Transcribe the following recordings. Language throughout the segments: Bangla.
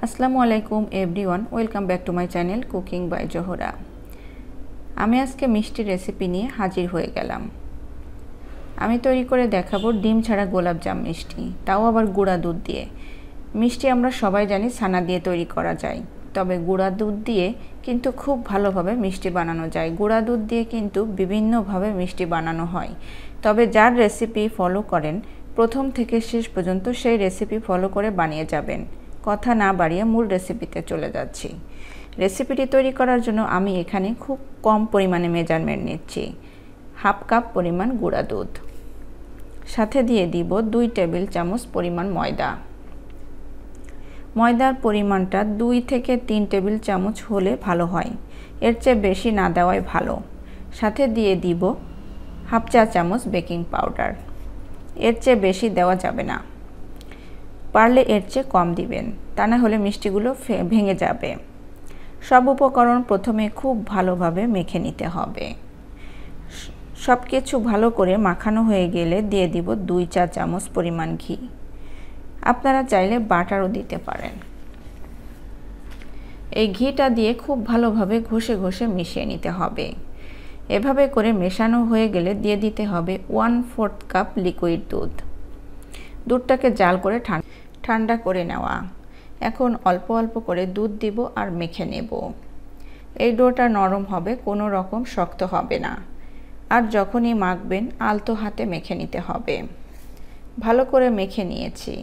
আসসালামু আলাইকুম everyone, welcome back to my channel cooking by Zohra. আমি আজকে মিষ্টি রেসিপি নিয়ে হাজির হয়ে গেলাম। আমি তৈরি করে দেখাবো ডিম ছাড়া গোলাপজাম মিষ্টি, তাও আবার গুঁড়া দুধ দিয়ে। মিষ্টি আমরা সবাই জানি ছানা দিয়ে তৈরি করা যায়, তবে গুঁড়া দুধ দিয়ে কিন্তু খুব ভালোভাবে মিষ্টি বানানো যায়। গুঁড়া দুধ দিয়ে কিন্তু বিভিন্নভাবে মিষ্টি বানানো হয়, তবে যার রেসিপি ফলো করেন প্রথম থেকে শেষ পর্যন্ত সেই রেসিপি ফলো করে বানিয়ে যাবেন। কথা না বাড়িয়ে মূল রেসিপিতে চলে যাচ্ছি। রেসিপিটি তৈরি করার জন্য আমি এখানে খুব কম পরিমাণে মেজারমেন্ট নিচ্ছি। হাফ কাপ পরিমাণ গুঁড়া দুধ, সাথে দিয়ে দিব 2 টেবিল চামচ পরিমাণ ময়দা। ময়দার পরিমাণটা 2 থেকে 3 টেবিল চামচ হলে ভালো হয়, এর চেয়ে বেশি না দেওয়াই ভালো। সাথে দিয়ে দিব হাফ চা চামচ বেকিং পাউডার, এর চেয়ে বেশি দেওয়া যাবে না, পারলে এর চেয়ে কম দিবেন, তা না হলে মিষ্টিগুলো ভেঙে যাবে। সব উপকরণ প্রথমে খুব ভালোভাবে মেখে নিতে হবে। সব কিছু ভালো করে মাখানো হয়ে গেলে দিয়ে দিব 2 চা চামচ পরিমাণ ঘি। আপনারা চাইলে বাটারও দিতে পারেন। এই ঘিটা দিয়ে খুব ভালোভাবে ঘষে ঘষে মিশিয়ে নিতে হবে। এভাবে করে মেশানো হয়ে গেলে দিয়ে দিতে হবে 1/4 কাপ লিকুইড দুধ। দুধটাকে জাল করে ঠান্ডা করে নেওয়া। এখন অল্প অল্প করে দুধ দিব আর মেখে নেব। এই ডোটা নরম হবে, কোনো রকম শক্ত হবে না। আর যখনই মাখবেন আলতো হাতে মেখে নিতে হবে। ভালো করে মেখে নিয়েছি,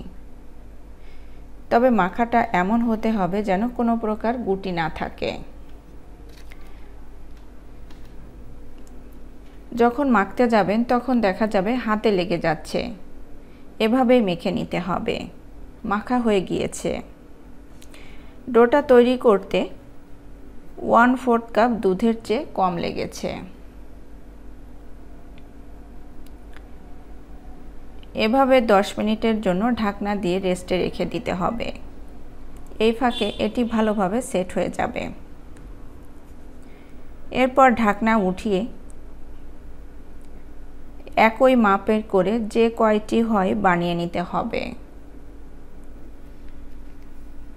তবে মাখাটা এমন হতে হবে যেন কোনো প্রকার গুটি না থাকে। যখন মাখতে যাবেন তখন দেখা যাবে হাতে লেগে যাচ্ছে, এভাবেই মেখে নিতে হবে। মাখা হয়ে গিয়েছে। ডোটা তৈরি করতে 1/4 কাপ দুধের চেয়ে কম লেগেছে। এভাবে 10 মিনিটের জন্য ঢাকনা দিয়ে রেস্টে রেখে দিতে হবে। এই ফাঁকে এটি ভালোভাবে সেট হয়ে যাবে। এরপর ঢাকনা উঠিয়ে একই মাপের করে যে কয়টি হয় বানিয়ে নিতে হবে,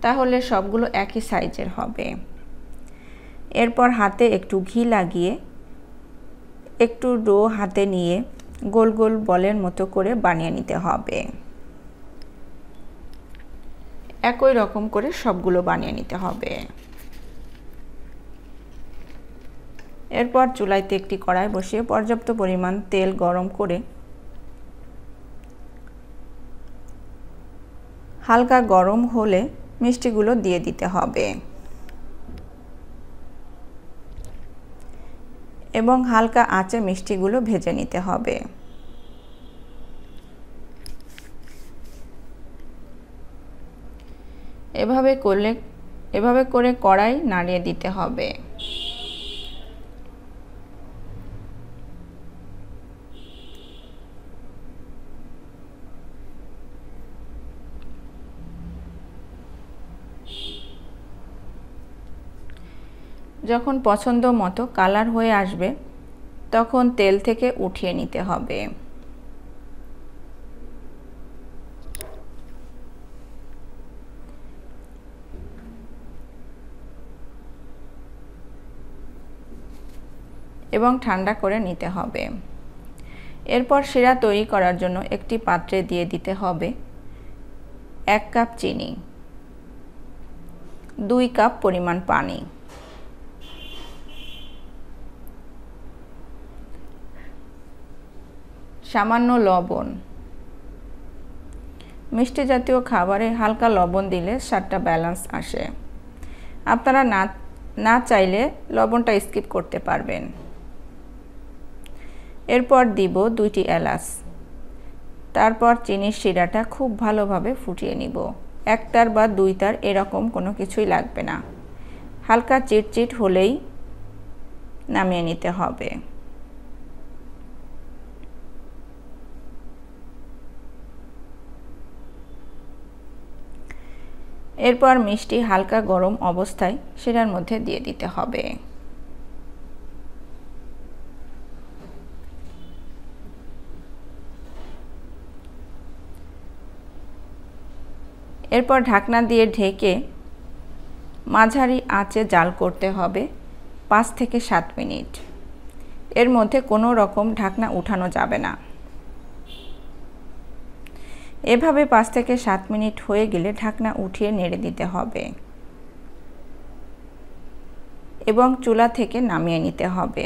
তাহলে সবগুলো একই সাইজের হবে। এরপর হাতে একটু ঘি লাগিয়ে একটু ডো হাতে নিয়ে গোল গোল বলের মতো করে বানিয়ে নিতে হবে। একই রকম করে সবগুলো বানিয়ে নিতে হবে। এরপর চুলাইতে একটি কড়াই বসিয়ে পর্যাপ্ত পরিমাণ তেল গরম করে হালকা গরম হলে মিষ্টিগুলো দিয়ে দিতে হবে এবং হালকা আঁচে মিষ্টিগুলো ভেজে নিতে হবে। এভাবে করে কড়াই নাড়িয়ে দিতে হবে। যখন পছন্দ মতো কালার হয়ে আসবে তখন তেল থেকে উঠিয়ে নিতে হবে। এবং ঠান্ডা করে নিতে হবে। এরপর শিরা তৈরি করার জন্য একটি পাত্রে দিয়ে দিতে হবে 1 কাপ চিনি, 2 কাপ পরিমাণ পানি, সামান্য লবণ। মিষ্টি জাতীয় খাবারে হালকা লবণ দিলে স্বাদটা ব্যালেন্স আসে। আপনারা না চাইলে লবণটা স্কিপ করতে পারবেন। এরপর দিব 2টি এলাচ। তারপর চিনির শিরাটা খুব ভালোভাবে ফুটিয়ে নিব। 1 তার বা 2 তার এরকম কোনো কিছুই লাগবে না। হালকা চিটচিট হলেই নামিয়ে নিতে হবে। এরপর মিষ্টি হালকা গরম অবস্থায় শিরার মধ্যে দিয়ে দিতে হবে। এরপর ঢাকনা দিয়ে ঢেকে মাঝারি আঁচে জাল করতে হবে 5 থেকে 7 মিনিট। এর মধ্যে কোনো রকম ঢাকনা উঠানো যাবে না। এভাবে 5 থেকে 7 মিনিট হয়ে গেলে ঢাকনা উঠিয়ে নেড়ে দিতে হবে এবং চুলা থেকে নামিয়ে নিতে হবে।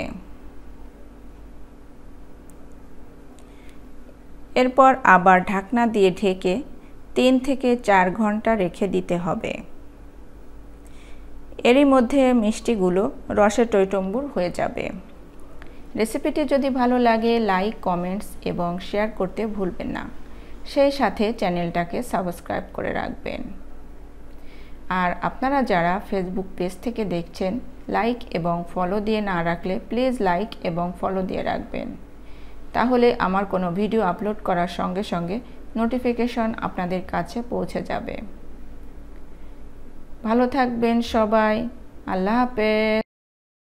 এরপর আবার ঢাকনা দিয়ে ঢেকে 3 থেকে 4 ঘন্টা রেখে দিতে হবে। এরই মধ্যে মিষ্টিগুলো রসে টইটম্বুর হয়ে যাবে। রেসিপিটি যদি ভালো লাগে লাইক, কমেন্টস এবং শেয়ার করতে ভুলবেন না। সেই সাথে চ্যানেলটাকে সাবস্ক্রাইব করে রাখবেন। আর আপনারা যারা ফেসবুক পেজ থেকে দেখছেন, লাইক এবং ফলো দিয়ে না রাখলে প্লিজ লাইক এবং ফলো দিয়ে রাখবেন। তাহলে আমার কোনো ভিডিও আপলোড করার সঙ্গে সঙ্গে নোটিফিকেশন আপনাদের কাছে পৌঁছে যাবে। ভালো থাকবেন সবাই। আল্লাহ হাফেজ।